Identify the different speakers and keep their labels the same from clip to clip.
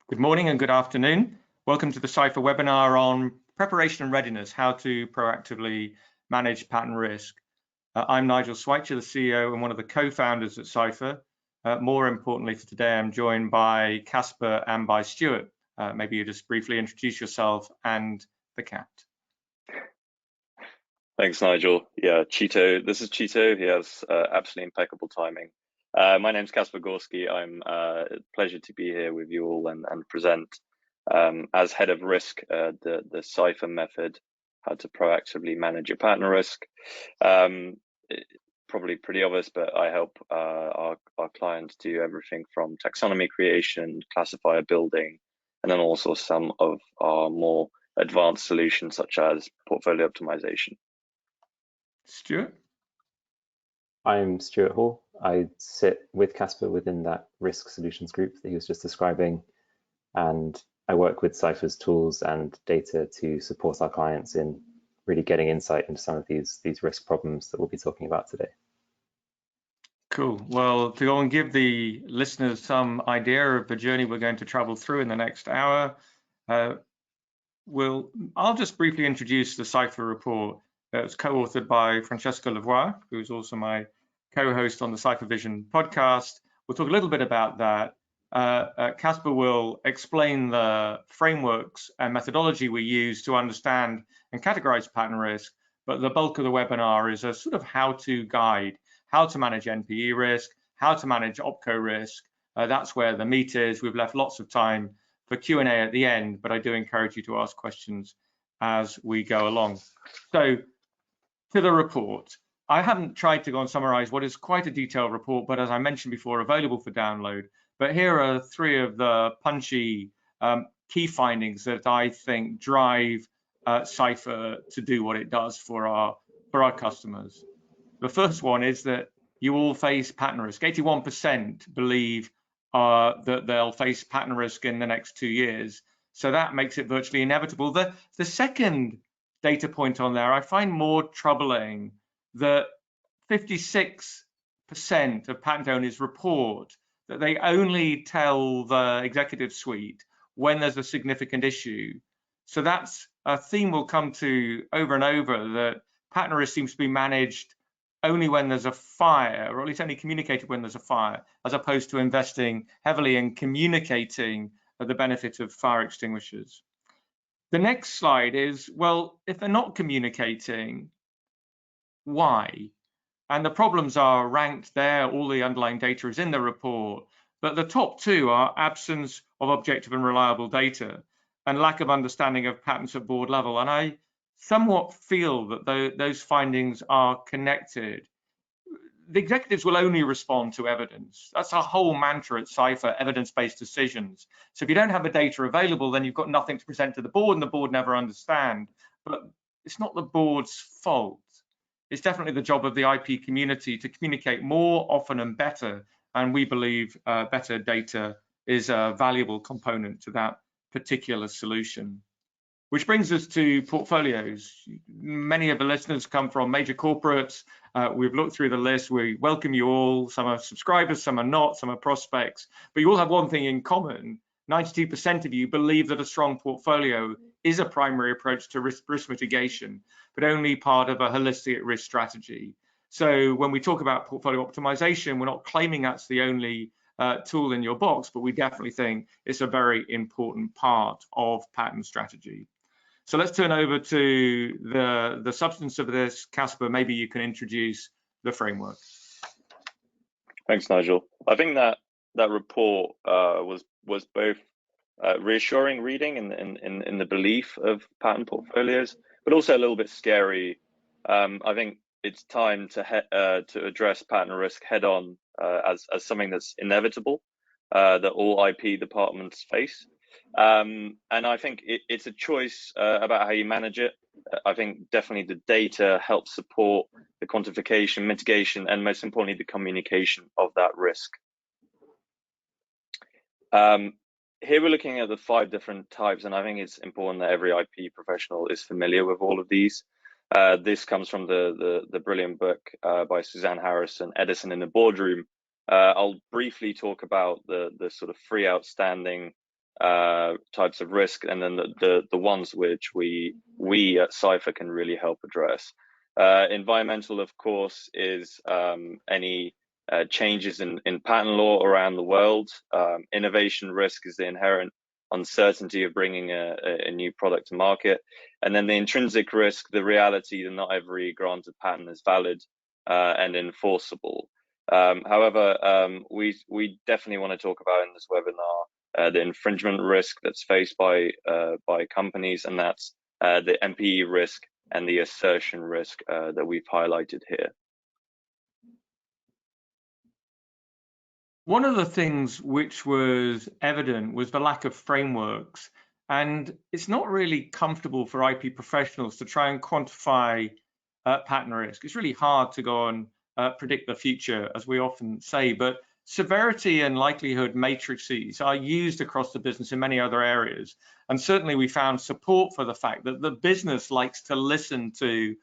Speaker 1: Good morning and good afternoon. Welcome to the Cypher webinar on preparation and readiness, how to proactively manage patent risk. I'm Nigel Schweitzer, the CEO and one of the co-founders at Cypher. More importantly for today, I'm joined by Casper and by Stuart. Maybe you just briefly introduce yourself and the cat.
Speaker 2: Thanks, Nigel. Yeah, Cheeto. This is Cheeto. He has absolutely impeccable timing. My name's Casper Gorski. I'm pleasure to be here with you all and present as head of risk the Cypher method, how to proactively manage your patent risk. Probably pretty obvious, but I help our clients do everything from taxonomy creation, classifier building, and then also some of our more advanced solutions such as portfolio optimization.
Speaker 1: Stuart?
Speaker 3: I'm Stuart Hall. I sit with Casper within that risk solutions group that he was just describing, and I work with Cypher's tools and data to support our clients in really getting insight into some of these risk problems that we'll be talking about today.
Speaker 1: Cool. Well, to go and give the listeners some idea of the journey we're going to travel through in the next hour, I'll just briefly introduce the Cypher report. It was co-authored by Francesca Lavoie, who's also my co-host on the Cypher Vision podcast. We'll talk a little bit about that. Casper will explain the frameworks and methodology we use to understand and categorize patent risk, but the bulk of the webinar is a sort of how-to guide, how to manage NPE risk, how to manage OPCO risk. That's where the meat is. We've left lots of time for Q&A at the end, but I do encourage you to ask questions as we go along. So, to the report. I haven't tried to go and summarize what is quite a detailed report, but as I mentioned before, available for download. But here are three of the punchy key findings that I think drive Cypher to do what it does for our customers. The first one is that you all face patent risk. 81% believe that they'll face patent risk in the next 2 years. So that makes it virtually inevitable. The second data point on there I find more troubling, that 56% of patent owners report that they only tell the executive suite when there's a significant issue. So that's a theme we'll come to over and over, that patent risk seems to be managed only when there's a fire, or at least only communicated when there's a fire, as opposed to investing heavily in communicating the benefit of fire extinguishers. The next slide is, well, if they're not communicating, why? And the problems are ranked there. All the underlying data is in the report. But the top two are absence of objective and reliable data and lack of understanding of patents at board level. And I somewhat feel that those findings are connected. The executives will only respond to evidence. That's our whole mantra at Cypher, evidence-based decisions. So if you don't have the data available, then you've got nothing to present to the board, and the board never understand. But it's not the board's fault. It's definitely the job of the IP community to communicate more, often, and better. And we believe better data is a valuable component to that particular solution. Which brings us to portfolios. Many of the listeners come from major corporates. We've looked through the list. We welcome you all. Some are subscribers, some are not, some are prospects. But you all have one thing in common. 92% of you believe that a strong portfolio is a primary approach to risk mitigation, but only part of a holistic risk strategy. So when we talk about portfolio optimization, we're not claiming that's the only tool in your box, but we definitely think it's a very important part of patent strategy. So let's turn over to the substance of this. Casper, maybe you can introduce the framework.
Speaker 2: Thanks, Nigel. I think that report was both reassuring reading in the belief of patent portfolios, but also a little bit scary. I think it's time to address patent risk head on as something that's inevitable that all IP departments face. And I think it's a choice about how you manage it. I think definitely the data helps support the quantification, mitigation, and most importantly, the communication of that risk. Here we're looking at the 5 different types, and I think it's important that every IP professional is familiar with all of these. This comes from the brilliant book by Suzanne Harrison, Edison in the Boardroom. I'll briefly talk about the sort of 3 outstanding types of risk, and then the ones which we at Cypher can really help address. Environmental, of course, is any changes in patent law around the world. Innovation risk is the inherent uncertainty of bringing a new product to market. And then the intrinsic risk, the reality that not every granted patent is valid and enforceable. However, we definitely want to talk about in this webinar the infringement risk that's faced by companies, and that's the NPE risk and the assertion risk that we've highlighted here.
Speaker 1: One of the things which was evident was the lack of frameworks, and it's not really comfortable for IP professionals to try and quantify patent risk. It's really hard to go and predict the future, as we often say, but severity and likelihood matrices are used across the business in many other areas. And certainly we found support for the fact that the business likes to listen to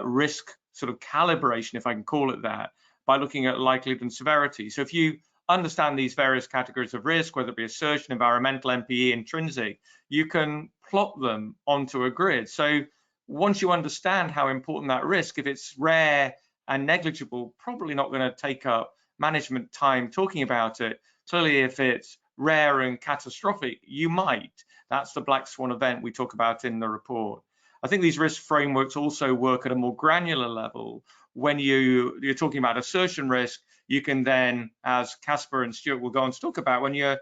Speaker 1: risk sort of calibration, if I can call it that, by looking at likelihood and severity. So if you understand these various categories of risk, whether it be assertion, environmental, NPE, intrinsic, you can plot them onto a grid. So once you understand how important that risk, if it's rare and negligible, probably not going to take up management time talking about it. Clearly, if it's rare and catastrophic, you might. That's the black swan event we talk about in the report. I think these risk frameworks also work at a more granular level. When you're talking about assertion risk, you can then, as Casper and Stuart will go on to talk about, when you're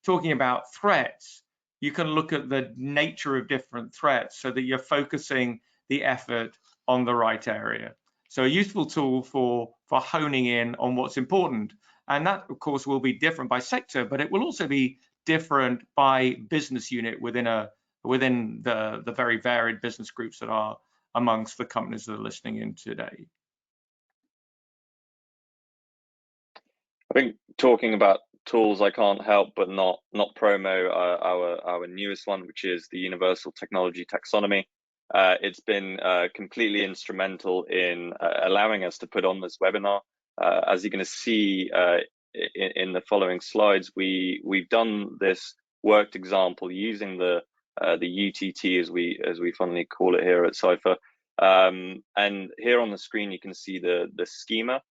Speaker 1: talking about threats, you can look at the nature of different threats so that you're focusing the effort on the right area. So a useful tool for honing in on what's important. And that, of course, will be different by sector, but it will also be different by business unit within the very varied business groups that are amongst the companies that are listening in today.
Speaker 2: I think talking about tools, I can't help but not promo our newest one, which is the Universal Technology Taxonomy. It's been completely instrumental in allowing us to put on this webinar. As you're going to see in the following slides, we've done this worked example using the UTT, as we funnily call it here at Cypher. And here on the screen, you can see the schema.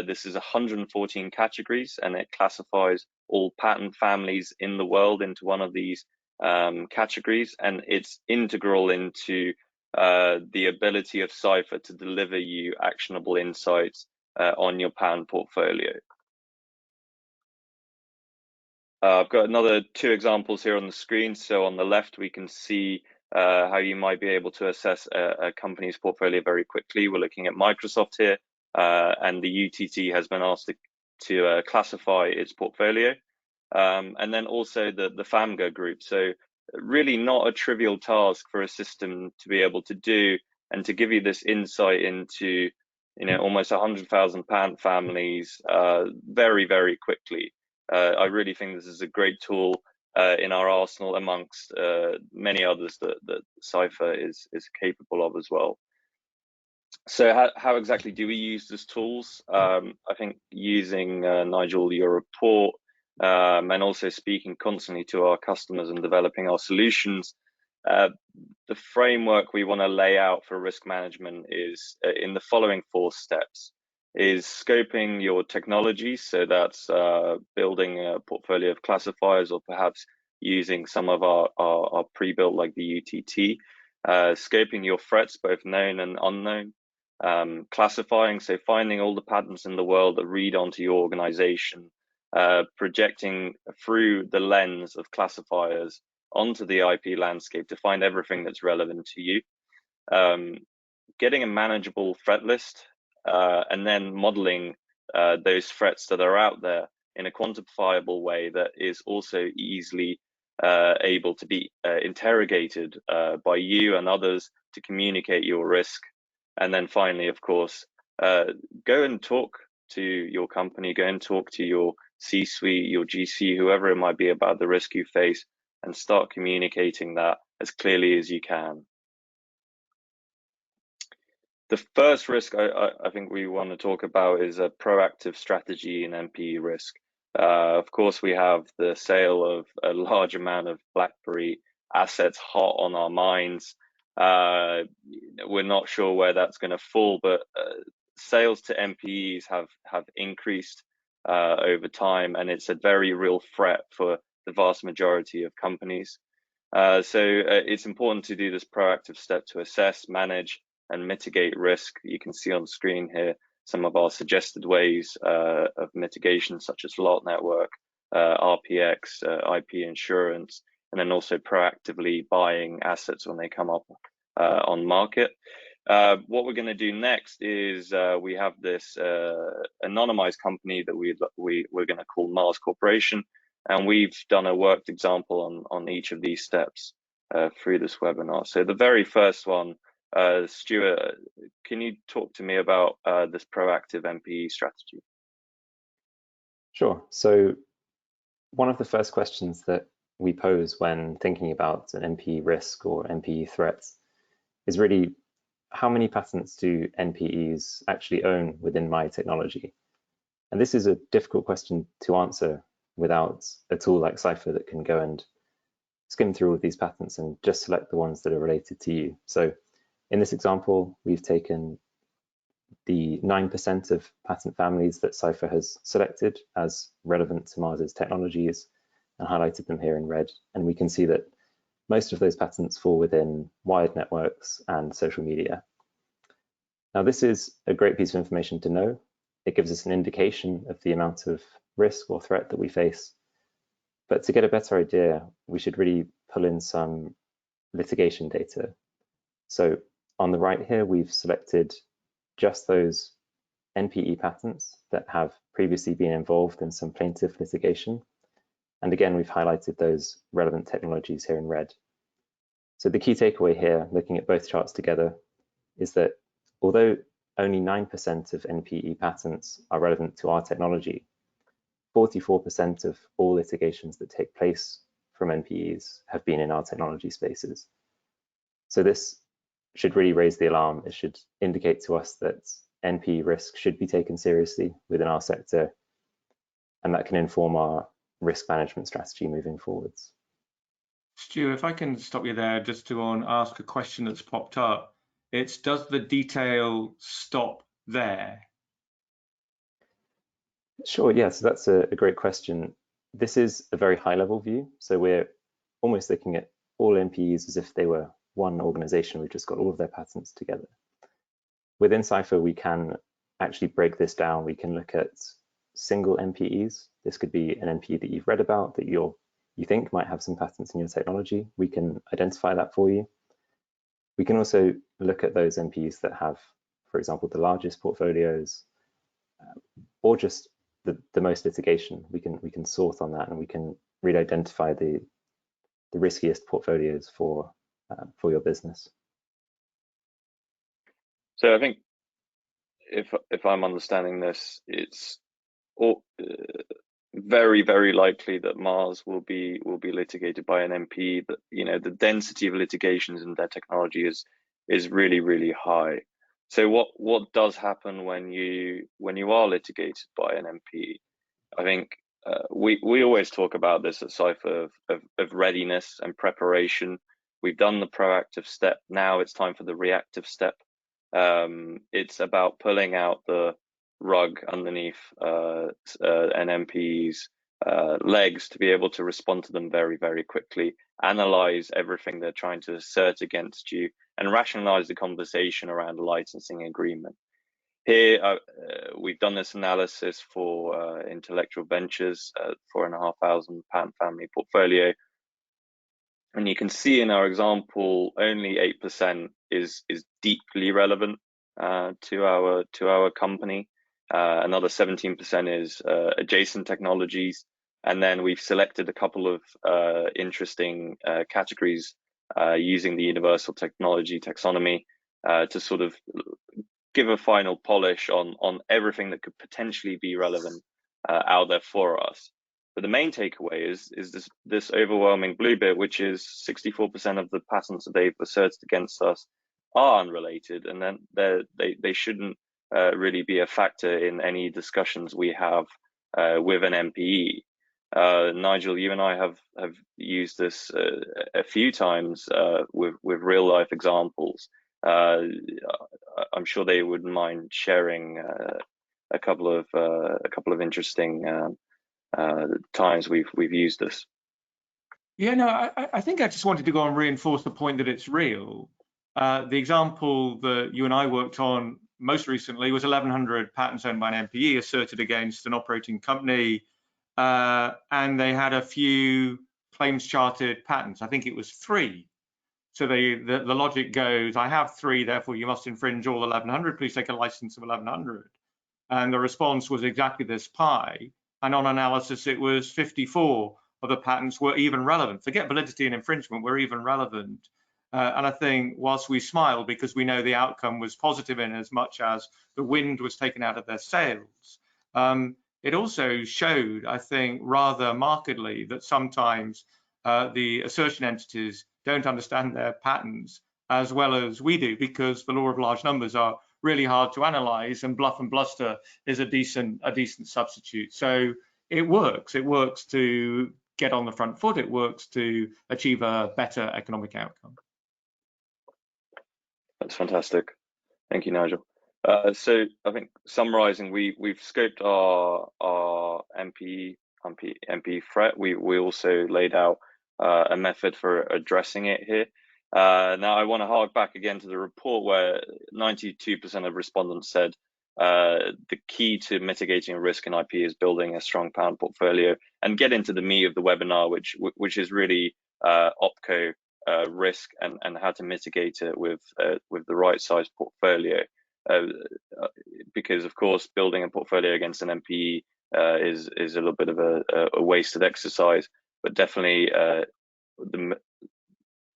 Speaker 2: This is 114 categories, and it classifies all patent families in the world into one of these categories, and it's integral into the ability of Cypher to deliver you actionable insights on your patent portfolio. I've got another two examples here on the screen. So on the left, we can see how you might be able to assess a company's portfolio very quickly. We're looking at Microsoft here, and the UTT has been asked to classify its portfolio. And then also the FAMGA group. So really not a trivial task for a system to be able to do, and to give you this insight into, almost 100,000 patent families very, very quickly. I really think this is a great tool in our arsenal amongst many others that Cypher is capable of as well. So how exactly do we use these tools? I think using, Nigel, your report, and also speaking constantly to our customers and developing our solutions, the framework we want to lay out for risk management is in the following 4 steps. Is scoping your technology, so that's building a portfolio of classifiers, or perhaps using some of our pre-built like the UTT. Scoping your threats, both known and unknown. Classifying, so finding all the patents in the world that read onto your organization, projecting through the lens of classifiers onto the IP landscape to find everything that's relevant to you. Getting a manageable threat list, and then modeling those threats that are out there in a quantifiable way that is also easily able to be interrogated by you and others to communicate your risk. And then finally, of course, go and talk to your company, go and talk to your C-suite, your GC, whoever it might be, about the risk you face, and start communicating that as clearly as you can. The first risk I think we want to talk about is a proactive strategy in NPE risk. Of course, we have the sale of a large amount of BlackBerry assets hot on our minds. We're not sure where that's going to fall, but sales to NPEs have increased over time, and it's a very real threat for the vast majority of companies. So it's important to do this proactive step to assess, manage, and mitigate risk. You can see on the screen here some of our suggested ways of mitigation, such as lot network, RPX, IP insurance, and then also proactively buying assets when they come up on market. What we're going to do next is we have this anonymized company that we're going to call Mars Corporation, and we've done a worked example on each of these steps through this webinar. So the very first one, Stuart, can you talk to me about this proactive NPE strategy?
Speaker 3: Sure. So one of the first questions that we pose when thinking about an NPE risk or NPE threats is really, how many patents do NPEs actually own within my technology? And this is a difficult question to answer without a tool like Cypher that can go and skim through all of these patents and just select the ones that are related to you. So in this example, we've taken the 9% of patent families that Cypher has selected as relevant to Mars's technologies and highlighted them here in red. And we can see that most of those patents fall within wired networks and social media. Now, this is a great piece of information to know. It gives us an indication of the amount of risk or threat that we face. But to get a better idea, we should really pull in some litigation data. So on the right here, we've selected just those NPE patents that have previously been involved in some plaintiff litigation. And again, we've highlighted those relevant technologies here in red. So the key takeaway here, looking at both charts together, is that although only 9% of NPE patents are relevant to our technology, 44% of all litigations that take place from NPEs have been in our technology spaces. So this should really raise the alarm. It should indicate to us that NPE risk should be taken seriously within our sector, and that can inform our risk management strategy moving forwards.
Speaker 1: Stu, if I can stop you there just to ask a question that's popped up. It's, does the detail stop there?
Speaker 3: Sure, yeah, so that's a great question. This is a very high level view. So we're almost looking at all NPEs as if they were one organization. We've just got all of their patents together. Within Cypher, we can actually break this down. We can look at single NPEs. This could be an NPE that you've read about that you think might have some patents in your technology. We can identify that for you. We can also look at those NPEs that have, for example, the largest portfolios, or just the most litigation. We can sort on that, and we can really identify the riskiest portfolios for your business.
Speaker 2: So I think if I'm understanding this, it's very, very likely that Mars will be litigated by an NPE. But the density of litigations in their technology is really, really high. So what does happen when you are litigated by an NPE? I think we always talk about this at Cypher of readiness and preparation. We've done the proactive step. Now it's time for the reactive step. It's about pulling out the rug underneath an NPE's legs to be able to respond to them very, very quickly, analyze everything they're trying to assert against you, and rationalize the conversation around a licensing agreement. Here, we've done this analysis for Intellectual Ventures, 4,500 patent family portfolio. And you can see in our example, only 8% is deeply relevant to our company. Another 17% is adjacent technologies. And then we've selected a couple of interesting categories using the universal technology taxonomy to sort of give a final polish on everything that could potentially be relevant out there for us. But the main takeaway is this overwhelming blue bit, which is 64% of the patents that they've asserted against us are unrelated, and then they shouldn't really be a factor in any discussions we have with an NPE. Nigel, you and I have used this a few times with real life examples. I'm sure they wouldn't mind sharing a couple of interesting times we've used this.
Speaker 1: Yeah, no, I think I just wanted to go and reinforce the point that it's real. The example that you and I worked on most recently was 1,100 patents owned by an NPE asserted against an operating company, and they had a few claims charted patents. I think it was 3. So the logic goes, I have 3, therefore you must infringe all 1,100. Please take a license of 1,100. And the response was exactly this pie. And on analysis, it was 54 of the patents were even relevant. Forget validity and infringement, were even relevant. And I think whilst we smile because we know the outcome was positive in as much as the wind was taken out of their sails, it also showed, I think, rather markedly that sometimes the assertion entities don't understand their patents as well as we do, because the law of large numbers are really hard to analyze, and bluff and bluster is a decent substitute. So it works to get on the front foot, it works to achieve a better economic outcome.
Speaker 2: That's fantastic. Thank you, Nigel. So I think summarizing, we've scoped our NPE threat. We also laid out a method for addressing it here. Now I want to hark back again to the report where 92% of respondents said the key to mitigating risk in IP is building a strong patent portfolio, and get into the meat of the webinar, which is really OPCO risk and how to mitigate it with the right size portfolio. Because of course, building a portfolio against an NPE is a little bit of a wasted exercise, but definitely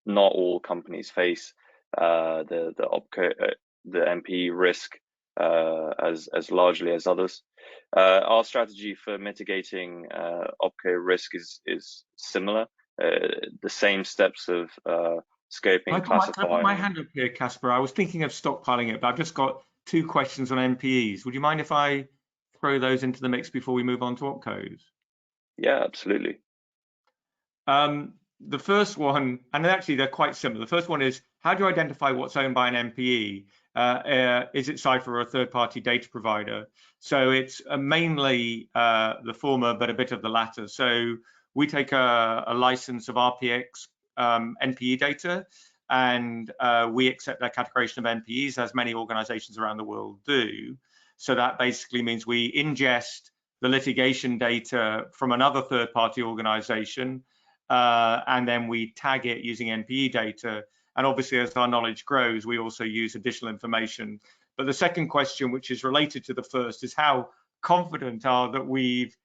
Speaker 2: not all companies face the OPCO, the NPE risk as largely as others. Our strategy for mitigating OPCO risk is similar. The same steps of scoping, classifying.
Speaker 1: I put my hand up here, Casper. I was thinking of stockpiling it, but I've just got 2 questions on NPEs. Would you mind if I throw those into the mix before we move on to OPCOs? Yeah,
Speaker 2: absolutely.
Speaker 1: The first one, and actually they're quite similar. The first one is, how do you identify what's owned by an NPE? Is it Cipher or a third-party data provider? So it's mainly the former, but a bit of the latter. So we take a license of RPX NPE data, and we accept that categorization of NPEs, as many organizations around the world do. So that basically means we ingest the litigation data from another third-party organization, and then we tag it using NPE data. And obviously, as our knowledge grows, we also use additional information. But the second question, which is related to the first, is how confident are that we've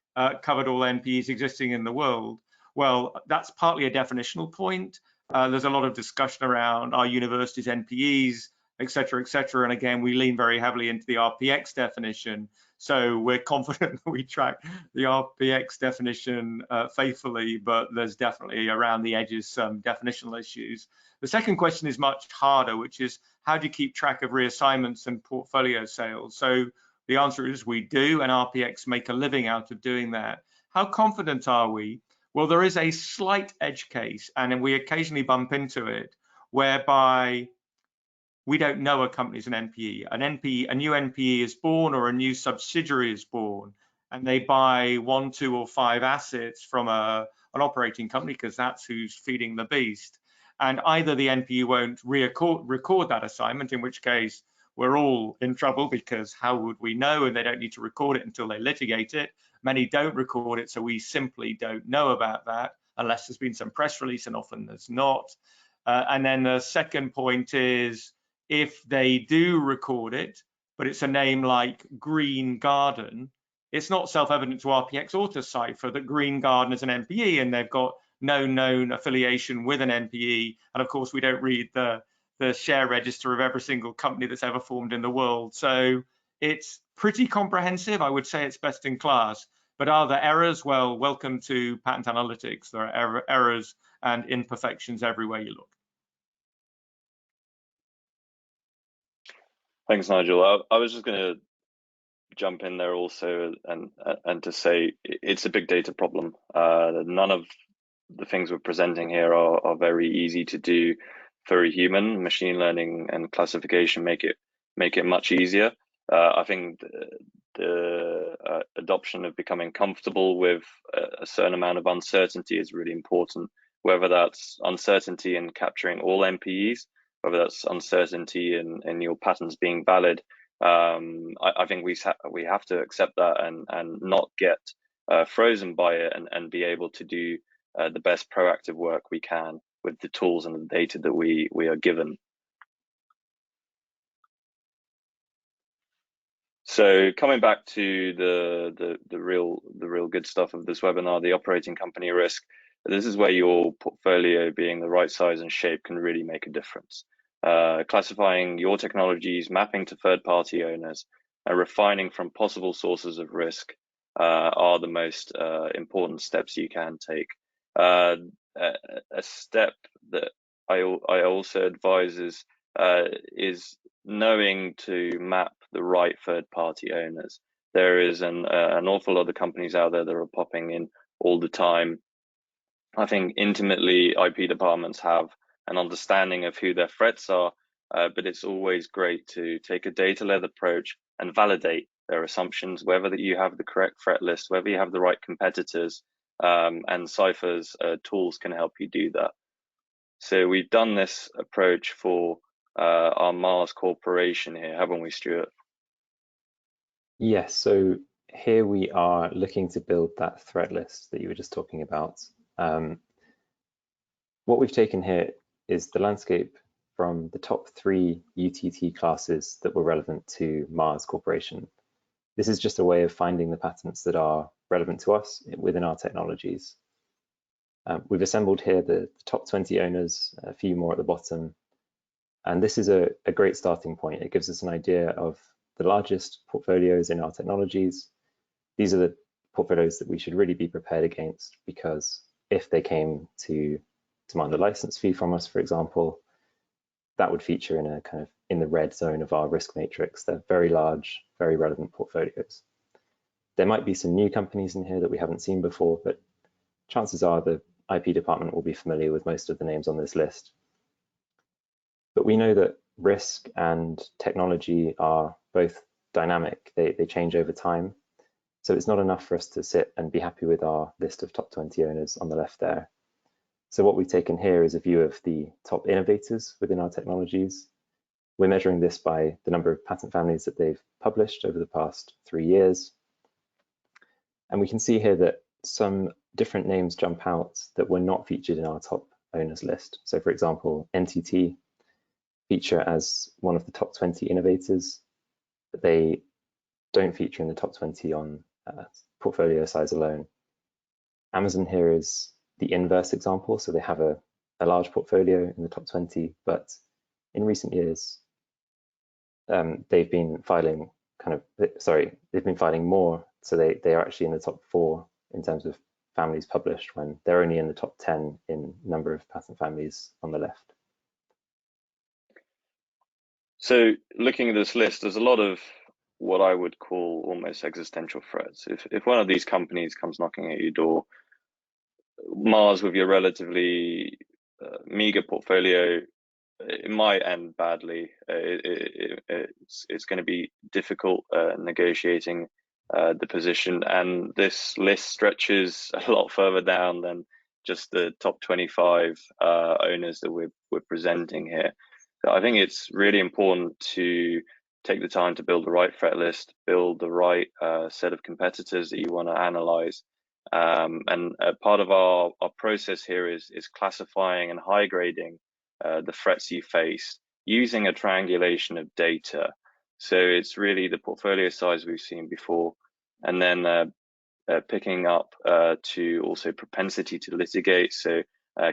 Speaker 1: covered all NPEs existing in the world? Well, that's partly a definitional point. There's a lot of discussion around our universities' NPEs, et cetera, et cetera. And again, we lean very heavily into the RPX definition. So we're confident that we track the RPX definition faithfully, but there's definitely around the edges some definitional issues. The second question is much harder, which is how do you keep track of reassignments and portfolio sales? So the answer is we do, and RPX make a living out of doing that. How confident are we? Well, there is a slight edge case, and we occasionally bump into it, whereby we don't know a company's an NPE. A new NPE is born, or a new subsidiary is born, and they buy 1, 2, or 5 assets from an operating company, because that's who's feeding the beast. And either the NPE won't record that assignment, in which case we're all in trouble, because how would we know? And they don't need to record it until they litigate it. Many don't record it, so we simply don't know about that unless there's been some press release, and often there's not. And then the second point is, if they do record it, but it's a name like Green Garden, it's not self-evident to RPX or to Cipher that Green Garden is an NPE, and they've got no known affiliation with an NPE. And of course, we don't read the share register of every single company that's ever formed in the world. So it's pretty comprehensive. I would say it's best in class. But are there errors? Well, welcome to patent analytics. There are errors and imperfections everywhere you look.
Speaker 2: Thanks, Nigel. I was just going to jump in there also and to say it's a big data problem. None of the things we're presenting here are very easy to do for a human. Machine learning and classification make it much easier. I think the adoption of becoming comfortable with a certain amount of uncertainty is really important, whether that's uncertainty in capturing all NPEs, whether that's uncertainty in your patterns being valid. I think we have to accept that and not get frozen by it and be able to do the best proactive work we can with the tools and the data that we are given. So coming back to the real good stuff of this webinar, the operating company risk. This is where your portfolio being the right size and shape can really make a difference. Classifying your technologies, mapping to third-party owners, and refining from possible sources of risk are the most important steps you can take. A step that I also advise is knowing to map the right third-party owners. There is an awful lot of companies out there that are popping in all the time. I think intimately IP departments have an understanding of who their threats are, but it's always great to take a data-led approach and validate their assumptions, whether that you have the correct threat list, whether you have the right competitors, and Cypher's tools can help you do that. So we've done this approach for our Mars Corporation here, haven't we, Stuart?
Speaker 3: Yes, so here we are looking to build that threat list that you were just talking about. What we've taken here is the landscape from the top 3 UTT classes that were relevant to Mars Corporation. This is just a way of finding the patents that are relevant to us within our technologies. We've assembled here the top 20 owners, a few more at the bottom, and this is a great starting point. It gives us an idea of the largest portfolios in our technologies. These are the portfolios that we should really be prepared against, because if they came to demand a license fee from us, for example, that would feature in a kind of in the red zone of our risk matrix. They're very large, very relevant portfolios. There might be some new companies in here that we haven't seen before, but chances are the IP department will be familiar with most of the names on this list. But we know that risk and technology are both dynamic. They change over time. So it's not enough for us to sit and be happy with our list of top 20 owners on the left there. So what we've taken here is a view of the top innovators within our technologies. We're measuring this by the number of patent families that they've published over the past 3 years. And we can see here that some different names jump out that were not featured in our top owners list. So for example, NTT feature as one of the top 20 innovators, but they don't feature in the top 20 on portfolio size alone. Amazon here is the inverse example. So they have a large portfolio in the top 20, but in recent years, they've been filing more. So they are actually in the top 4 in terms of families published, when they're only in the top 10 in number of patent families on the left.
Speaker 2: So looking at this list, there's a lot of what I would call almost existential threats. If one of these companies comes knocking at your door, Mars, with your relatively meager portfolio, it might end badly. It's going to be difficult negotiating the position, and this list stretches a lot further down than just the top 25 owners that we're presenting here. So I think it's really important to take the time to build the right threat list, build the right set of competitors that you want to analyze. And part of our process here is classifying and high grading the threats you face using a triangulation of data. So it's really the portfolio size we've seen before, and then picking up to also propensity to litigate, so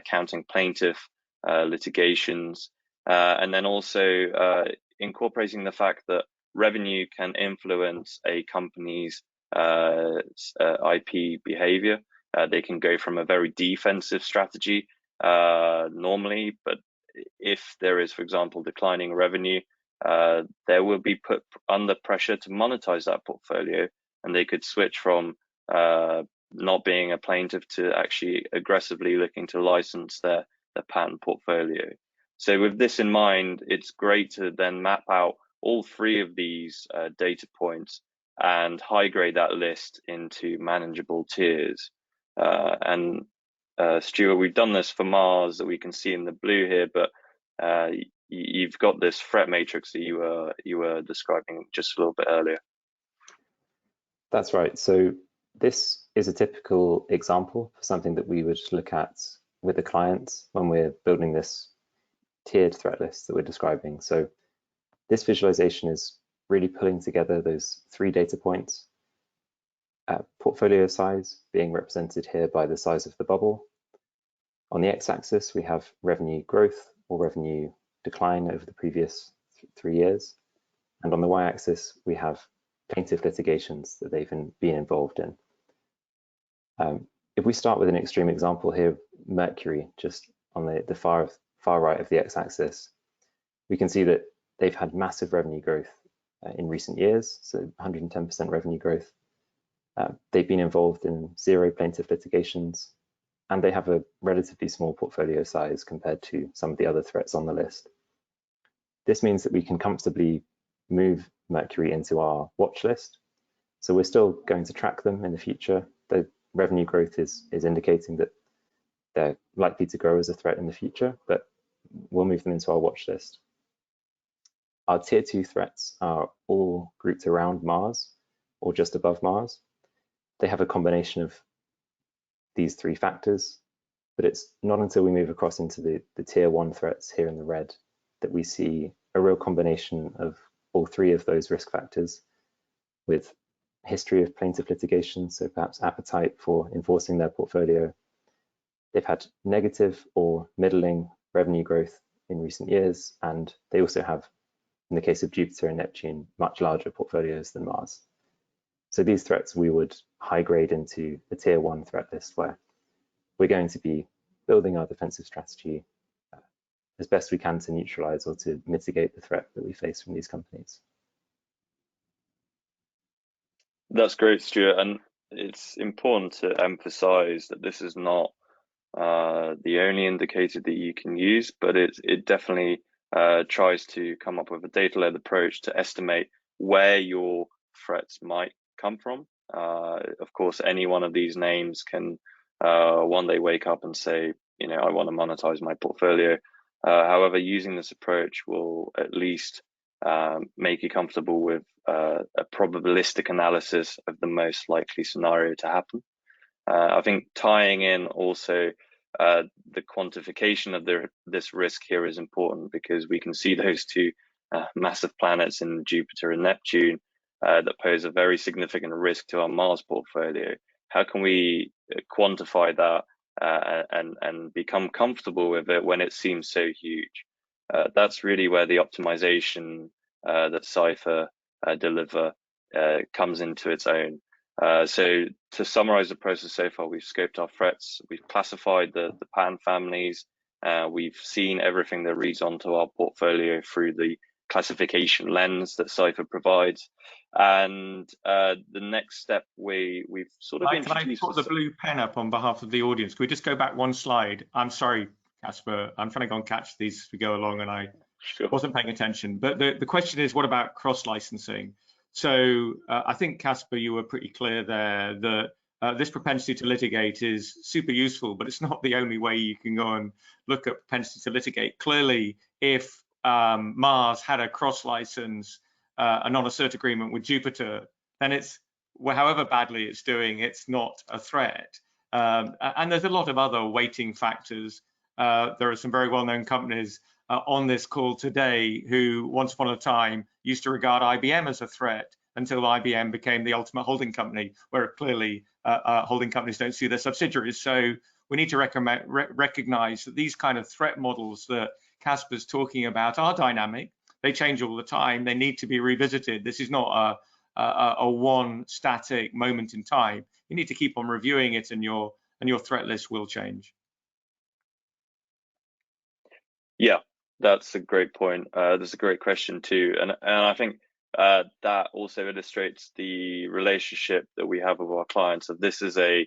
Speaker 2: counting plaintiff litigations, and then also incorporating the fact that revenue can influence a company's IP behavior. They can go from a very defensive strategy normally, but if there is, for example, declining revenue, they will be put under pressure to monetize that portfolio, and they could switch from not being a plaintiff to actually aggressively looking to license their patent portfolio. So with this in mind, it's great to then map out all three of these data points and high grade that list into manageable tiers. Stuart, we've done this for Mars that we can see in the blue here, but you've got this threat matrix that you were describing just a little bit earlier.
Speaker 3: That's right. So this is a typical example for something that we would look at with a client when we're building this tiered threat list that we're describing. So this visualization is really pulling together those three data points. Portfolio size being represented here by the size of the bubble. On the x-axis, we have revenue growth or revenue decline over the previous 3 years. And on the y-axis, we have plaintiff litigations that they've been involved in. If we start with an extreme example here, Mercury, just on the far right of the x-axis, we can see that they've had massive revenue growth in recent years, so 110% revenue growth. They've been involved in 0 plaintiff litigations, and they have a relatively small portfolio size compared to some of the other threats on the list. This means that we can comfortably move Mercury into our watch list. So we're still going to track them in the future. The revenue growth is indicating that they're likely to grow as a threat in the future, but we'll move them into our watch list. Our tier 2 threats are all grouped around Mars or just above Mars. They have a combination of these 3 factors, but it's not until we move across into the tier 1 threats here in the red that we see a real combination of all 3 of those risk factors, with history of plaintiff litigation, so perhaps appetite for enforcing their portfolio. They've had negative or middling revenue growth in recent years, and they also have, in the case of Jupiter and Neptune, much larger portfolios than Mars. So these threats we would high grade into the tier 1 threat list, where we're going to be building our defensive strategy as best we can to neutralize or to mitigate the threat that we face from these companies.
Speaker 2: That's great, Stuart. And it's important to emphasize that this is not the only indicator that you can use, but it definitely tries to come up with a data-led approach to estimate where your threats might come from. Of course, any one of these names can one day wake up and say, you know, I want to monetize my portfolio. However, using this approach will at least make you comfortable with a probabilistic analysis of the most likely scenario to happen. I think tying in also the quantification of this risk here is important, because we can see those 2 massive planets in Jupiter and Neptune that pose a very significant risk to our Mars portfolio. How can we quantify that and become comfortable with it when it seems so huge? That's really where the optimization that Cypher deliver comes into its own. So to summarize the process so far, we've scoped our threats, we've classified the patent families, we've seen everything that reads onto our portfolio through the classification lens that Cypher provides. And the next step we've sort of introduced.
Speaker 1: Can I put the blue pen up on behalf of the audience? Can we just go back 1 slide? I'm sorry, Casper, I'm trying to go and catch these as we go along, and I wasn't paying attention. But the question is, what about cross-licensing? So I think, Casper, you were pretty clear there that this propensity to litigate is super useful, but it's not the only way you can go and look at propensity to litigate. Clearly, if Mars had a cross-license, a non-assert agreement with Jupiter, then it's, well, however badly it's doing, it's not a threat. And there's a lot of other weighting factors. There are some very well-known companies on this call today who once upon a time used to regard IBM as a threat until IBM became the ultimate holding company, where clearly holding companies don't sue their subsidiaries. So we need to recognize that these kind of threat models that Casper's talking about are dynamic. They change all the time. They need to be revisited. This is not a one static moment in time. You need to keep on reviewing it, and your threat list will change.
Speaker 2: Yeah, that's a great point. That's a great question too, and I think that also illustrates the relationship that we have with our clients. So this is a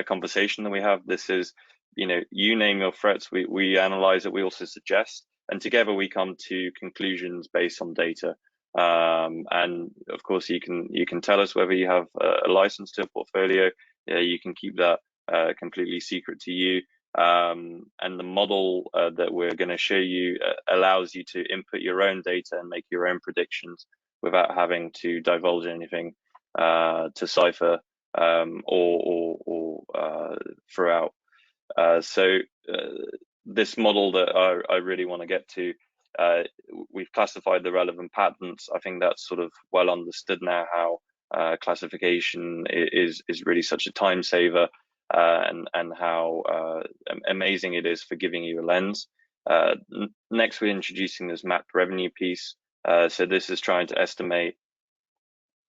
Speaker 2: conversation that we have. This is, you name your threats, we analyze it, we also suggest, and together we come to conclusions based on data. And of course, you can tell us whether you have a license to a portfolio. Yeah, you can keep that completely secret to you. And the model that we're going to show you allows you to input your own data and make your own predictions without having to divulge anything to Cypher or throughout. So this model that I really want to get to, we've classified the relevant patents. I think that's sort of well understood now how classification is really such a time saver. And how amazing it is for giving you a lens. Next, we're introducing this mapped revenue piece. So this is trying to estimate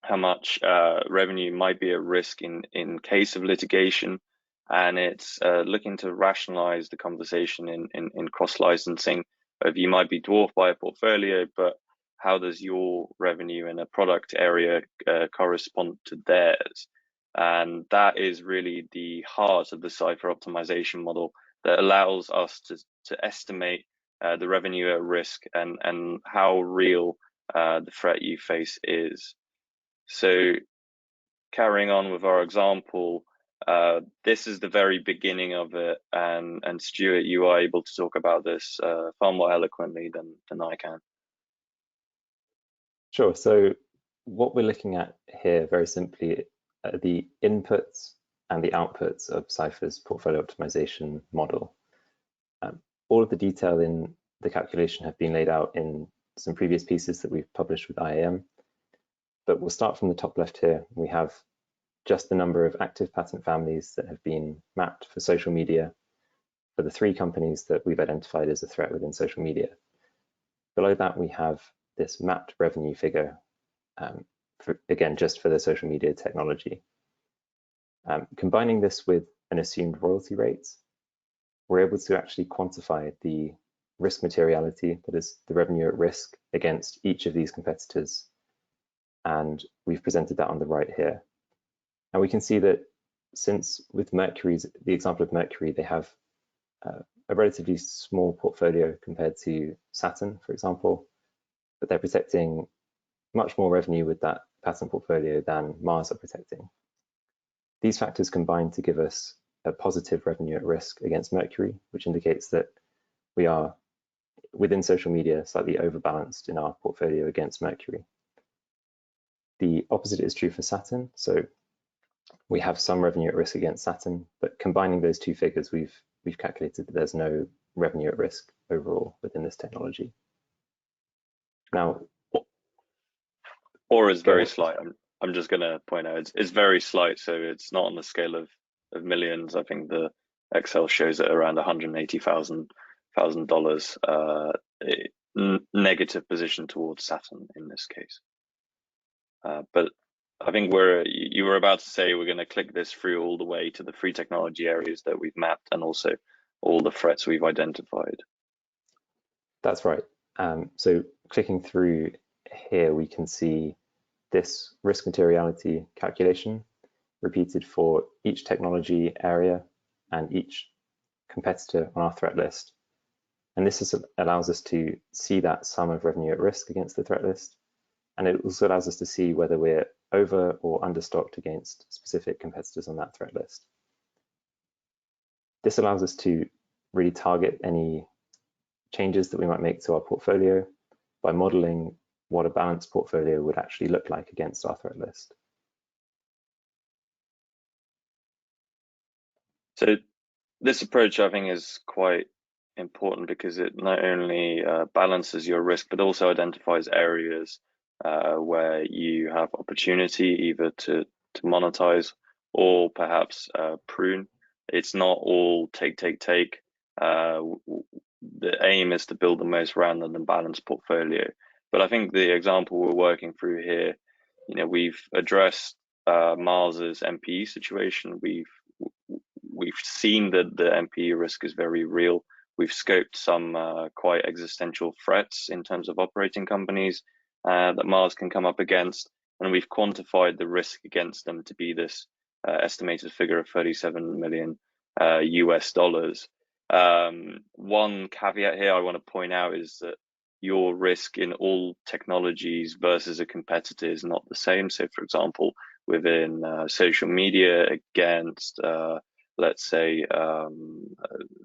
Speaker 2: how much revenue might be at risk in case of litigation, and it's looking to rationalize the conversation in cross-licensing. Of you might be dwarfed by a portfolio, but how does your revenue in a product area correspond to theirs? And that is really the heart of the Cypher optimization model that allows us to estimate the revenue at risk and how real the threat you face is. So carrying on with our example, this is the very beginning of it, and Stuart, you are able to talk about this far more eloquently than I can.
Speaker 3: Sure. So what we're looking at here very simply are the inputs and the outputs of Cypher's portfolio optimization model. All of the detail in the calculation have been laid out in some previous pieces that we've published with IAM, but we'll start from the top left here. We have just the number of active patent families that have been mapped for social media for the 3 companies that we've identified as a threat within social media. Below that, we have this mapped revenue figure, again, just for the social media technology. Combining this with an assumed royalty rates, we're able to actually quantify the risk materiality, that is the revenue at risk against each of these competitors. And we've presented that on the right here. And we can see that since with Mercury's, the example of Mercury, they have a relatively small portfolio compared to Saturn, for example, but they're protecting much more revenue with that patent portfolio than Mars are protecting. These factors combine to give us a positive revenue at risk against Mercury, which indicates that we are within social media slightly overbalanced in our portfolio against Mercury. The opposite is true for Saturn. So we have some revenue at risk against Saturn, but combining those 2 figures, we've calculated that there's no revenue at risk overall within this technology. Now,
Speaker 2: or is very slight. I'm just going to point out it's very slight, so it's not on the scale of millions. I think the Excel shows it around $180,000 negative position towards Saturn in this case. But I think you were about to say we're going to click this through all the way to the 3 technology areas that we've mapped and also all the threats we've identified.
Speaker 3: That's right. So clicking through here, we can see this risk materiality calculation repeated for each technology area and each competitor on our threat list. And this allows us to see that sum of revenue at risk against the threat list. And it also allows us to see whether we're over or understocked against specific competitors on that threat list. This allows us to really target any changes that we might make to our portfolio by modeling what a balanced portfolio would actually look like against our threat list.
Speaker 2: So this approach, I think, is quite important because it not only balances your risk, but also identifies areas where you have opportunity either to monetize or perhaps prune. It's not all take. The aim is to build the most rounded and balanced portfolio. But I think the example we're working through here, we've addressed Mars's NPE situation. We've seen that the NPE risk is very real. we've scoped some quite existential threats in terms of operating companies that Mars can come up against, and we've quantified the risk against them to be this estimated figure of 37 million US dollars. One caveat here I want to point out is that your risk in all technologies versus a competitor is not the same. So, for example, within social media against, let's say,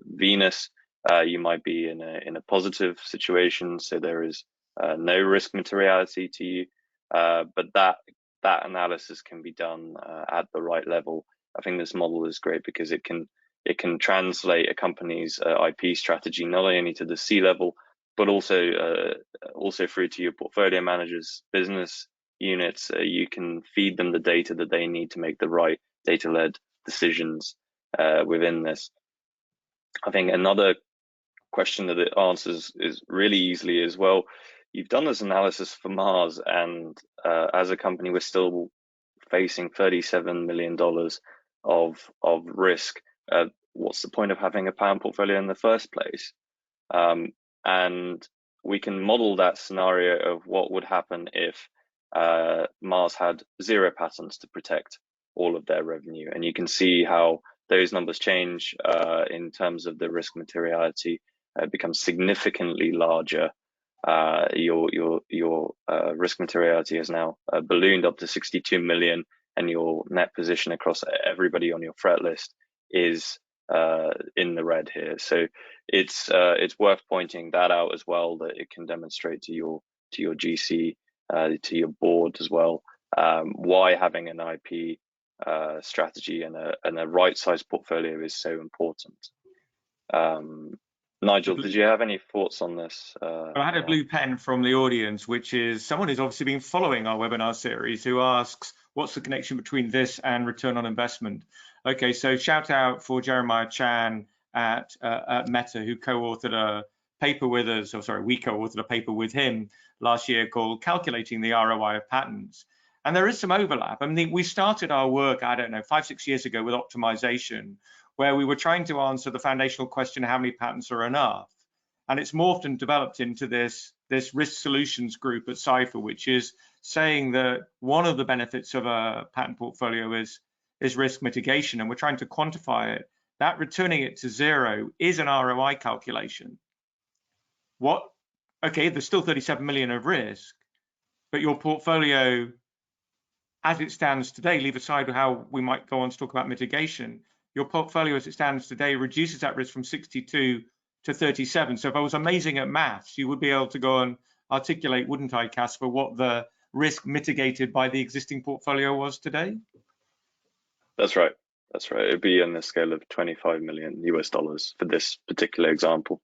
Speaker 2: Venus, you might be in a positive situation, so there is no risk materiality to you. But that analysis can be done at the right level. I think this model is great because it can translate a company's IP strategy not only to the C-level, but also through to your portfolio managers, business units. You can feed them the data that they need to make the right data-led decisions within this. I think another question that it answers is really easily as well. You've done this analysis for Mars, and as a company, we're still facing $37 million of risk. What's the point of having a patent portfolio in the first place? And we can model that scenario of what would happen if Mars had 0 patents to protect all of their revenue. And you can see how those numbers change in terms of the risk materiality. Becomes significantly larger. Your risk materiality has now ballooned up to 62 million, and your net position across everybody on your threat list is in the red here. So it's worth pointing that out as well, that it can demonstrate to your GC, to your board as well, why having an IP strategy and a right-sized portfolio is so important. Nigel, did you have any thoughts on this?
Speaker 1: I had a blue pen from the audience, which is someone who's obviously been following our webinar series, who asks, what's the connection between this and return on investment? Okay, so shout out for Jeremiah Chan at Meta, who co-authored a paper with us, or sorry, we co-authored a paper with him last year called Calculating the ROI of Patents. And there is some overlap. I mean, we started our work, I don't know, 5-6 years ago with optimization, where we were trying to answer the foundational question, how many patents are enough? And it's morphed and developed into this risk solutions group at Cypher, which is saying that one of the benefits of a patent portfolio is risk mitigation, and we're trying to quantify it. That returning it to 0 is an ROI calculation. Okay, there's still 37 million of risk, but your portfolio, as it stands today, leave aside how we might go on to talk about mitigation, your portfolio as it stands today reduces that risk from 62 to 37. So if I was amazing at maths, you would be able to go and articulate, wouldn't I, Casper, what the risk mitigated by the existing portfolio was today?
Speaker 2: That's right. That's right. It'd be on the scale of 25 million US dollars for this particular example.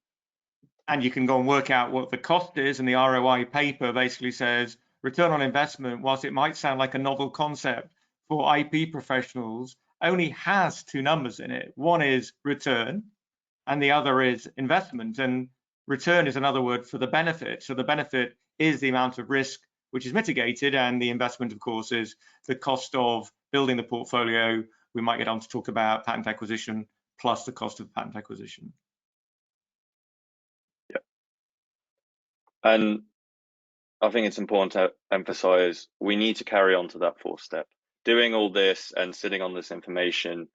Speaker 1: And you can go and work out what the cost is, and the ROI paper basically says return on investment, whilst it might sound like a novel concept for IP professionals, only has 2 numbers in it. One is return, and the other is investment. And return is another word for the benefit. So the benefit is the amount of risk which is mitigated, and the investment, of course, is the cost of building the portfolio. We might get on to talk about patent acquisition plus the cost of patent acquisition.
Speaker 2: Yeah. And I think it's important to emphasize we need to carry on to that 4th step. Doing all this and sitting on this information,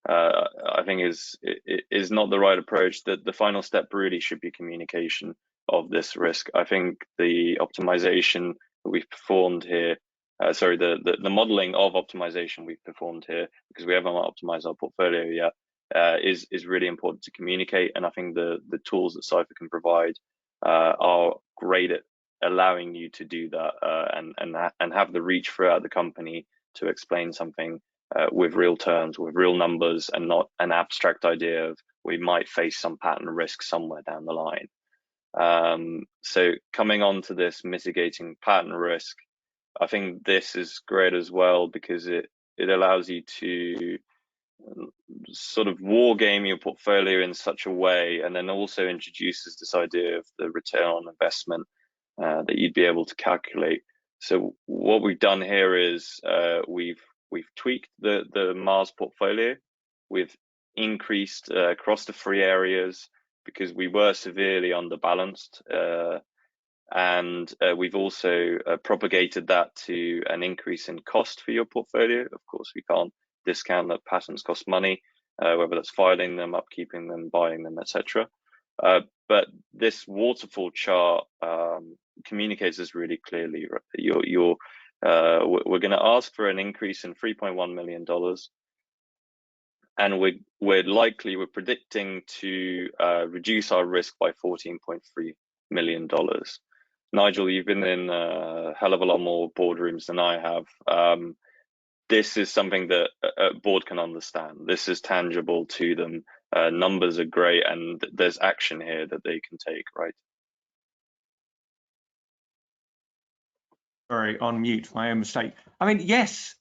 Speaker 2: I think is not the right approach. The final step really should be communication of this risk. I think the optimization that we've performed here, the modeling of optimization we've performed here, because we haven't optimized our portfolio yet, is really important to communicate. And I think the tools that Cypher can provide are great at allowing you to do that and have the reach throughout the company to explain something with real terms, with real numbers, and not an abstract idea of we might face some patent risk somewhere down the line. So coming on to this mitigating patent risk, I think this is great as well, because it allows you to sort of war game your portfolio in such a way, and then also introduces this idea of the return on investment that you'd be able to calculate. So what we've done here is we've tweaked the Mars portfolio. We've increased across the 3 areas because we were severely underbalanced, and we've also propagated that to an increase in cost for your portfolio. Of course, we can't discount that patents cost money, whether that's filing them, upkeeping them, buying them, etc. But this waterfall chart communicates this really clearly. We're going to ask for an increase in $3.1 million, and we're predicting to reduce our risk by $14.3 million. Nigel, you've been in a hell of a lot more boardrooms than I have. This is something that a board can understand. This is tangible to them. Numbers are great, and there's action here that they can take, right?
Speaker 1: Sorry, on mute, my own mistake. I mean, yes,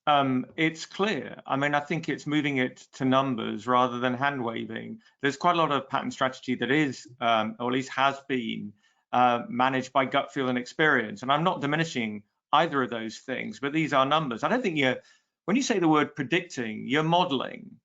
Speaker 1: it's clear. I mean, I think it's moving it to numbers rather than hand waving. There's quite a lot of patent strategy that is, or at least has been, managed by gut feel and experience. And I'm not diminishing either of those things, but these are numbers. I don't think when you say the word predicting, you're modeling.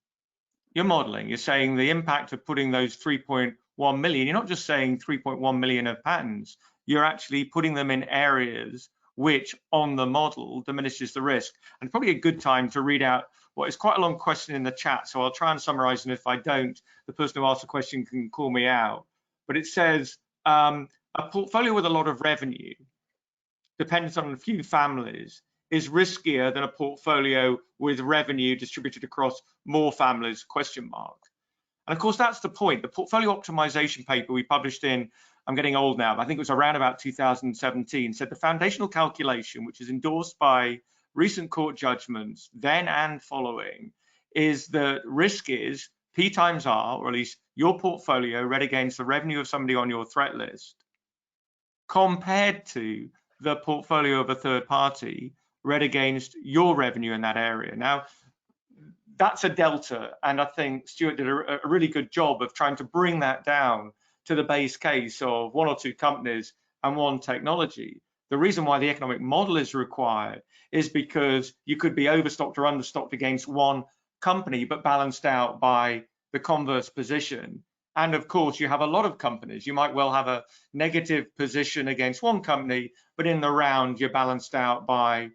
Speaker 1: You're saying the impact of putting those 3.1 million, you're not just saying 3.1 million of patents, you're actually putting them in areas which on the model diminishes the risk. And probably a good time to read out what is quite a long question in the chat. So I'll try and summarize, and if I don't, the person who asked the question can call me out. But it says, a portfolio with a lot of revenue, dependent on a few families, is riskier than a portfolio with revenue distributed across more families, ? And of course, that's the point. The portfolio optimization paper we published in, I'm getting old now, but I think it was around about 2017, said the foundational calculation, which is endorsed by recent court judgments, then and following, is that risk is P times R, or at least your portfolio read against the revenue of somebody on your threat list, compared to the portfolio of a third party read against your revenue in that area. Now, that's a delta, and I think Stuart did a really good job of trying to bring that down to the base case of one or two companies and one technology. The reason why the economic model is required is because you could be overstocked or understocked against one company, but balanced out by the converse position. And of course, you have a lot of companies. You might well have a negative position against one company, but in the round, you're balanced out by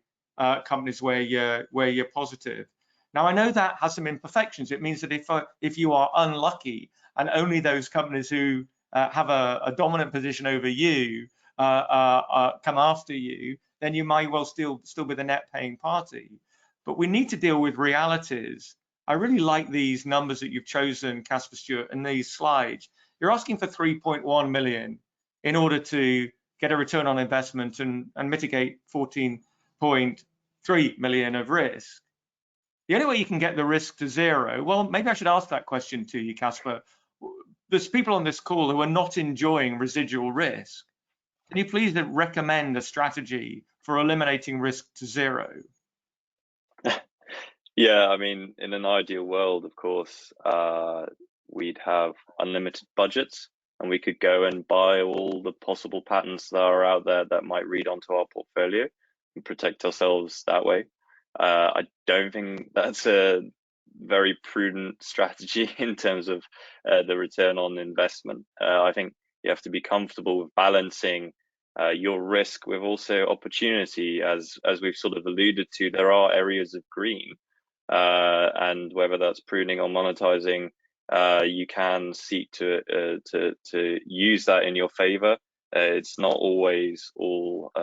Speaker 1: companies where you're positive. Now, I know that has some imperfections. It means that if you are unlucky and only those companies who have a dominant position over you come after you, then you might well still be the net paying party. But we need to deal with realities. I really like these numbers that you've chosen, Casper Stuart, and these slides. You're asking for 3.1 million in order to get a return on investment and mitigate 14.3 million of risk. The only way you can get the risk to zero, well, maybe I should ask that question to you, Casper. There's people on this call who are not enjoying residual risk. Can you please recommend a strategy for eliminating risk to zero?
Speaker 2: Yeah, I mean, in an ideal world, of course, we'd have unlimited budgets, and we could go and buy all the possible patents that are out there that might read onto our portfolio and protect ourselves that way. I don't think that's a very prudent strategy in terms of the return on investment. I think you have to be comfortable with balancing your risk with also opportunity. As we've sort of alluded to, there are areas of green, and whether that's pruning or monetizing, you can seek to use that in your favor. It's not always all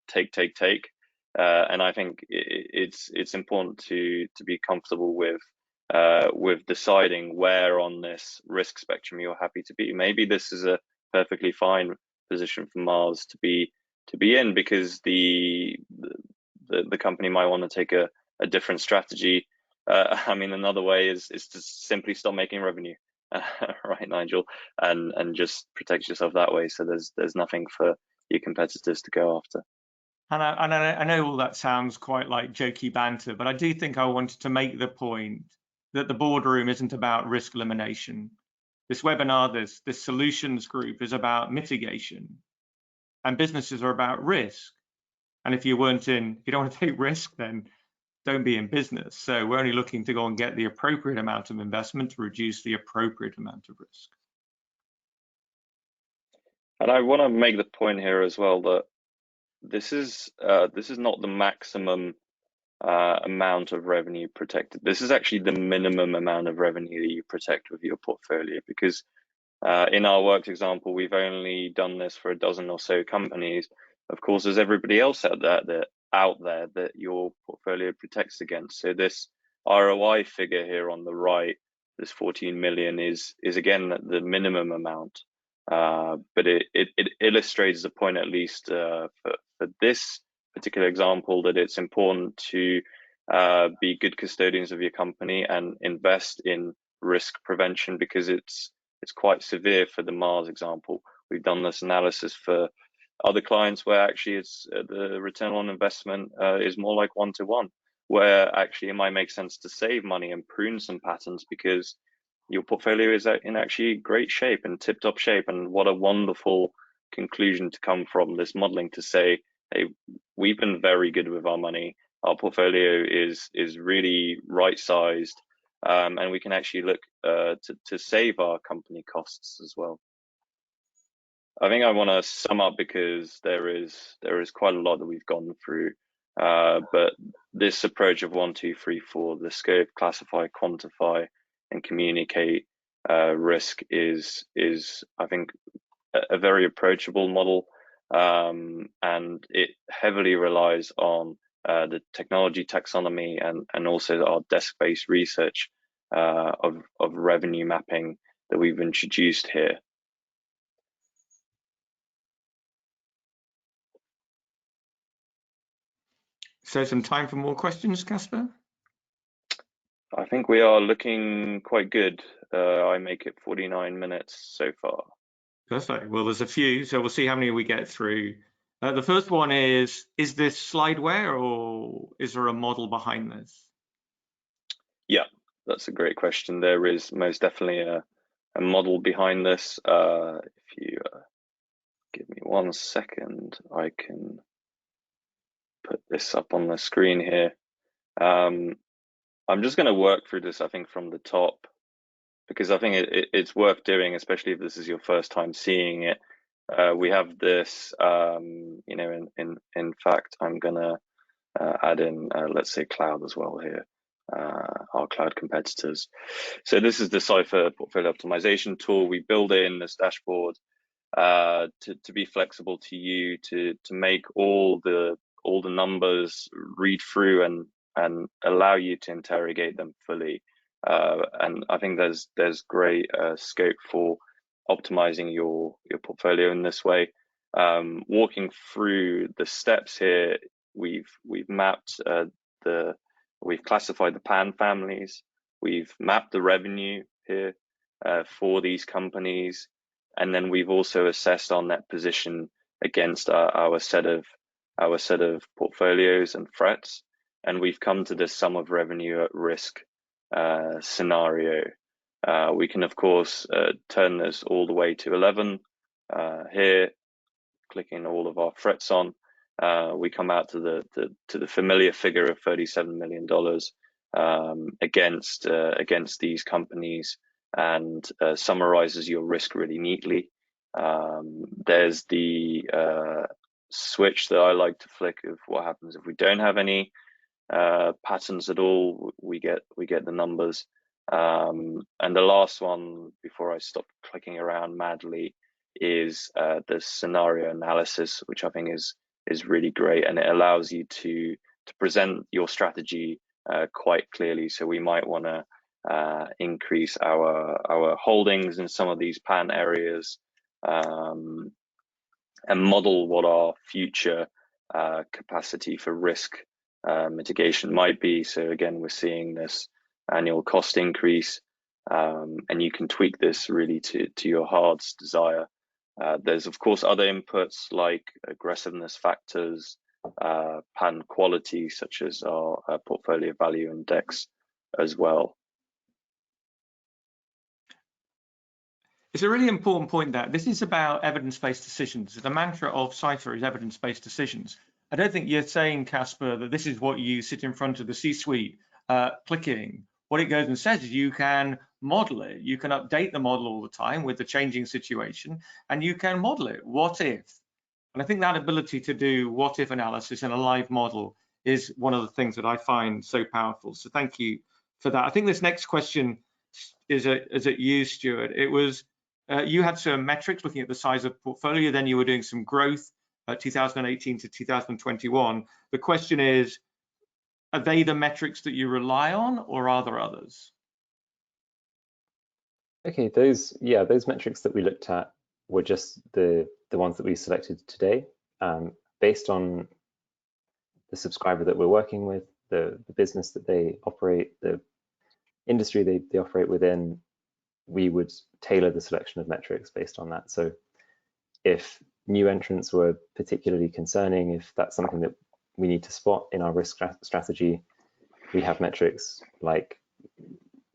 Speaker 2: take. And I think it's important to be comfortable with deciding where on this risk spectrum you're happy to be. Maybe this is a perfectly fine position for Mars to be in, because the company might want to take a different strategy. I mean, another way is to simply stop making revenue, right, Nigel, and just protect yourself that way. So there's nothing for your competitors to go after.
Speaker 1: And I know all that sounds quite like jokey banter, but I do think I wanted to make the point that the boardroom isn't about risk elimination. This webinar, this solutions group is about mitigation, and businesses are about risk. And if you don't want to take risk, then don't be in business. So we're only looking to go and get the appropriate amount of investment to reduce the appropriate amount of risk.
Speaker 2: And I want to make the point here as well that this is not the maximum amount of revenue protected. This is actually the minimum amount of revenue that you protect with your portfolio, because in our worked example, we've only done this for a dozen or so companies. Of course, there's everybody else out there that your portfolio protects against. So this ROI figure here on the right, this 14 million is again the minimum amount. But it illustrates the point, at least for this particular example, that it's important to be good custodians of your company and invest in risk prevention, because it's quite severe. For the Mars example, we've done this analysis for other clients where actually it's the return on investment is more like 1-to-1, where actually it might make sense to save money and prune some patterns because your portfolio is in actually great shape and tip-top shape. And what a wonderful conclusion to come from this modeling, to say, hey, we've been very good with our money. Our portfolio is really right-sized, and we can actually look to save our company costs as well. I think I want to sum up, because there is quite a lot that we've gone through, but this approach of 1, 2, 3, 4, the scope, classify, quantify, and communicate risk is I think a very approachable model, and it heavily relies on the technology taxonomy and also our desk-based research of revenue mapping that we've introduced here.
Speaker 1: So some time for more questions, Casper?
Speaker 2: I think we are looking quite good. I make it 49 minutes so far.
Speaker 1: Perfect. Well, there's a few, so we'll see how many we get through. The first one is this slideware, or is there a model behind this?
Speaker 2: Yeah, that's a great question. There is most definitely a model behind this. If you give me 1 second, I can put this up on the screen here. I'm just going to work through this, I think, from the top, because I think it's worth doing, especially if this is your first time seeing it. We have this, you know, in fact, I'm going to add in, let's say, cloud as well here, our cloud competitors. So this is the Cypher portfolio optimization tool. We build in this dashboard to be flexible to you, to make all the numbers read through and allow you to interrogate them fully. And I think there's great scope for optimizing your portfolio in this way. Walking through the steps here, we've mapped we've classified the pan families, we've mapped the revenue here for these companies, and then we've also assessed our net position against our set of portfolios and threats, and we've come to this sum of revenue at risk scenario. We can of course turn this all the way to 11 here, clicking all of our threats on. We come out to the familiar figure of $37 million against these companies, and summarizes your risk really neatly. There's the switch that I like to flick of what happens if we don't have any patterns at all. We get the numbers. And the last one, before I stop clicking around madly, is the scenario analysis, which I think is really great, and it allows you to present your strategy quite clearly. So we might want to increase our holdings in some of these pan areas, and model what our future capacity for risk mitigation might be. So again, we're seeing this annual cost increase, and you can tweak this really to your heart's desire. There's of course other inputs like aggressiveness factors, pan quality, such as our portfolio value index as well.
Speaker 1: It's a really important point that this is about evidence-based decisions. The mantra of Cypher is evidence-based decisions. I don't think you're saying, Casper, that this is what you sit in front of the C-suite clicking. What it goes and says is you can model it. You can update the model all the time with the changing situation, and you can model it. What if? And I think that ability to do what if analysis in a live model is one of the things that I find so powerful. So thank you for that. I think this next question is at you, Stuart. It was, you had some metrics looking at the size of portfolio, then you were doing some growth 2018 to 2021. The question is, are they the metrics that you rely on, or are there others?
Speaker 3: Okay, those metrics that we looked at were just the ones that we selected today, based on the subscriber that we're working with, the business that they operate, the industry they operate within. We would tailor the selection of metrics based on that. So if new entrants were particularly concerning, if that's something that we need to spot in our risk strategy, we have metrics like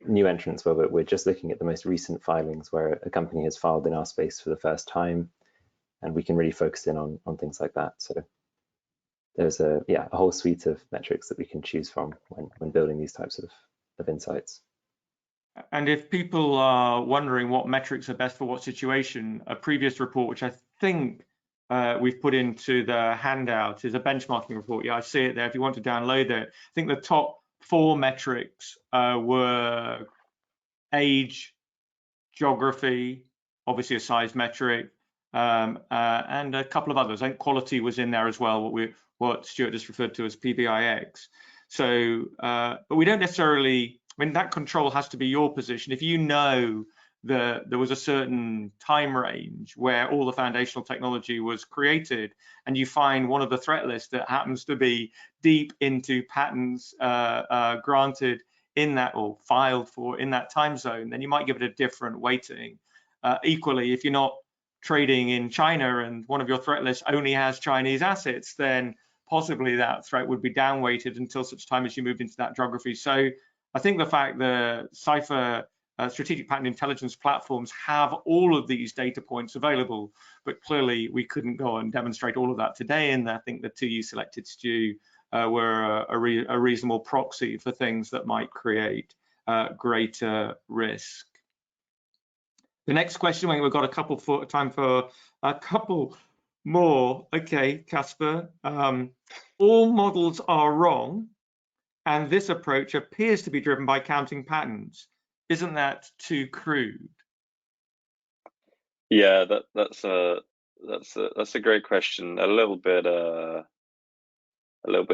Speaker 3: new entrants where we're just looking at the most recent filings where a company has filed in our space for the first time, and we can really focus in on things like that. So there's a whole suite of metrics that we can choose from when building these types of insights.
Speaker 1: And if people are wondering what metrics are best for what situation, a previous report, which I think we've put into the handout, is a benchmarking report. Yeah, I see it there. If you want to download it, I think the top 4 metrics were age, geography, obviously a size metric, and a couple of others. I think quality was in there as well, what Stuart just referred to as PBIX. So, but we don't necessarily, I mean, that control has to be your position. If you know that there was a certain time range where all the foundational technology was created, and you find one of the threat lists that happens to be deep into patents granted in that or filed for in that time zone, then you might give it a different weighting. Equally, if you're not trading in China and one of your threat lists only has Chinese assets, then possibly that threat would be downweighted until such time as you moved into that geography. So I think the fact that Cypher strategic patent intelligence platforms have all of these data points available, but clearly we couldn't go and demonstrate all of that today. And I think the 2 you selected, Stu, were a reasonable proxy for things that might create greater risk. The next question, we've got time for a couple more. Okay, Casper. All models are wrong, and this approach appears to be driven by counting patterns. Isn't that too crude?
Speaker 2: Yeah, that's a great question. A little bit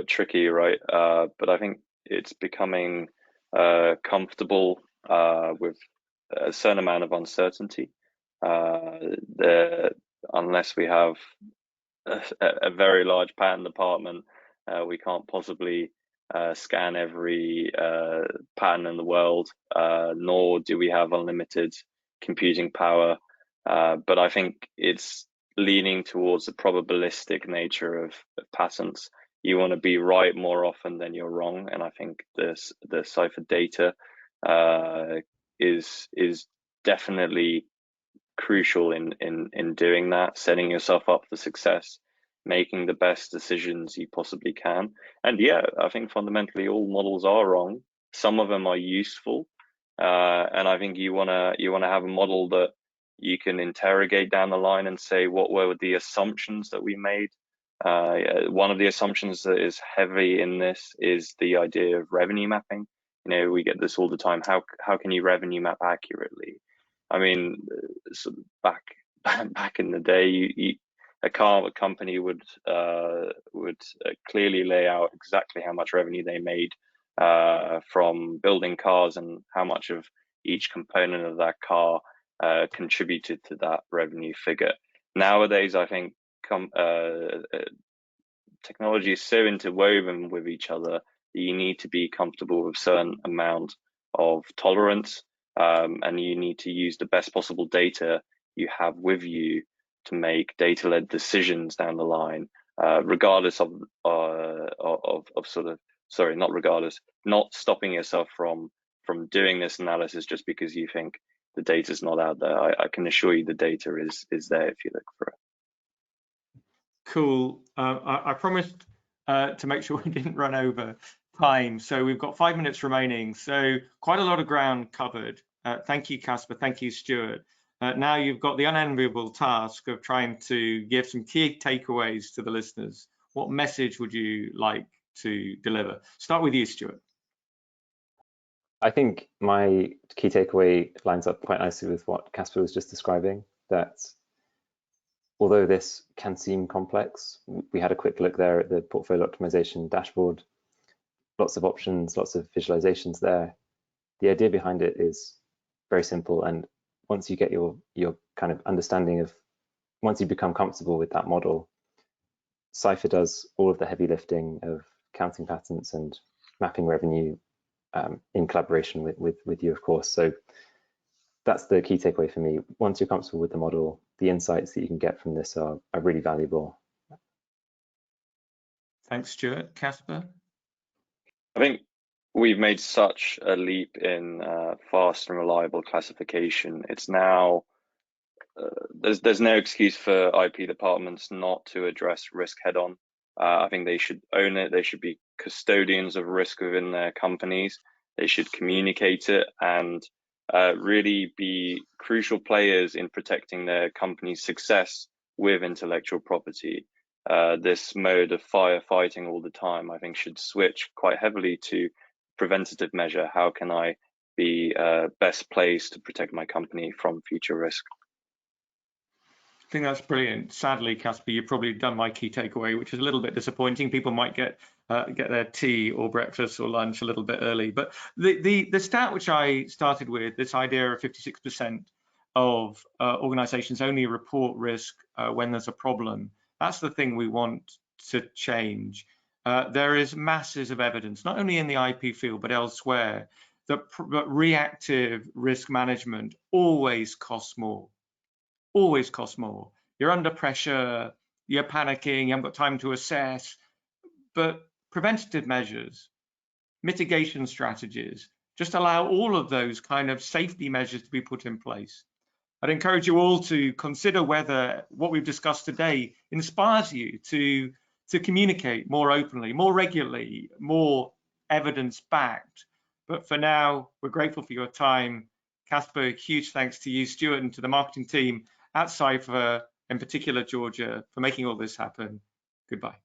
Speaker 2: tricky, right? But I think it's becoming comfortable with a certain amount of uncertainty. Unless we have a very large patent department, we can't possibly scan every patent in the world, nor do we have unlimited computing power. But I think it's leaning towards the probabilistic nature of patents. You want to be right more often than you're wrong, and I think the Cypher data is definitely crucial in doing that, setting yourself up for success, making the best decisions you possibly can. And yeah, I think fundamentally all models are wrong. Some of them are useful, and I think you wanna have a model that you can interrogate down the line and say, what were the assumptions that we made? One of the assumptions that is heavy in this is the idea of revenue mapping. You know, we get this all the time. How can you revenue map accurately? I mean, so back in the day, a company would clearly lay out exactly how much revenue they made from building cars and how much of each component of that car contributed to that revenue figure. Nowadays, I think technology is so interwoven with each other that you need to be comfortable with a certain amount of tolerance, and you need to use the best possible data you have with you to make data-led decisions down the line, regardless of not stopping yourself from doing this analysis just because you think the data's not out there. I can assure you the data is there if you look for it.
Speaker 1: Cool. I promised to make sure we didn't run over time, so we've got 5 minutes remaining. So quite a lot of ground covered. Thank you, Casper. Thank you, Stuart. Now you've got the unenviable task of trying to give some key takeaways to the listeners. What message would you like to deliver? Start with you, Stuart.
Speaker 3: I think my key takeaway lines up quite nicely with what Casper was just describing, that although this can seem complex, we had a quick look there at the portfolio optimization dashboard, lots of options, lots of visualizations there. The idea behind it is very simple, and once you get your kind of understanding of, once you become comfortable with that model, Cypher does all of the heavy lifting of counting patents and mapping revenue in collaboration with you, of course. So that's the key takeaway for me. Once you're comfortable with the model, the insights that you can get from this are really valuable.
Speaker 1: Thanks, Stuart. Casper?
Speaker 2: I think we've made such a leap in fast and reliable classification. It's now, there's no excuse for IP departments not to address risk head on. I think they should own it. They should be custodians of risk within their companies. They should communicate it and really be crucial players in protecting their company's success with intellectual property. This mode of firefighting all the time, I think, should switch quite heavily to preventative measure. How can I be best placed to protect my company from future risk?
Speaker 1: I think that's brilliant. Sadly, Casper, you've probably done my key takeaway, which is a little bit disappointing. People might get their tea or breakfast or lunch a little bit early. But the stat which I started with, this idea of 56% of organizations only report risk when there's a problem, that's the thing we want to change. There is masses of evidence, not only in the IP field, but elsewhere, that reactive risk management always costs more. Always costs more. You're under pressure, you're panicking, you haven't got time to assess. But preventative measures, mitigation strategies, just allow all of those kind of safety measures to be put in place. I'd encourage you all to consider whether what we've discussed today inspires you to communicate more openly, more regularly, more evidence-backed. But for now, we're grateful for your time. Casper, huge thanks to you, Stuart, and to the marketing team at Cypher, in particular Georgia, for making all this happen. Goodbye.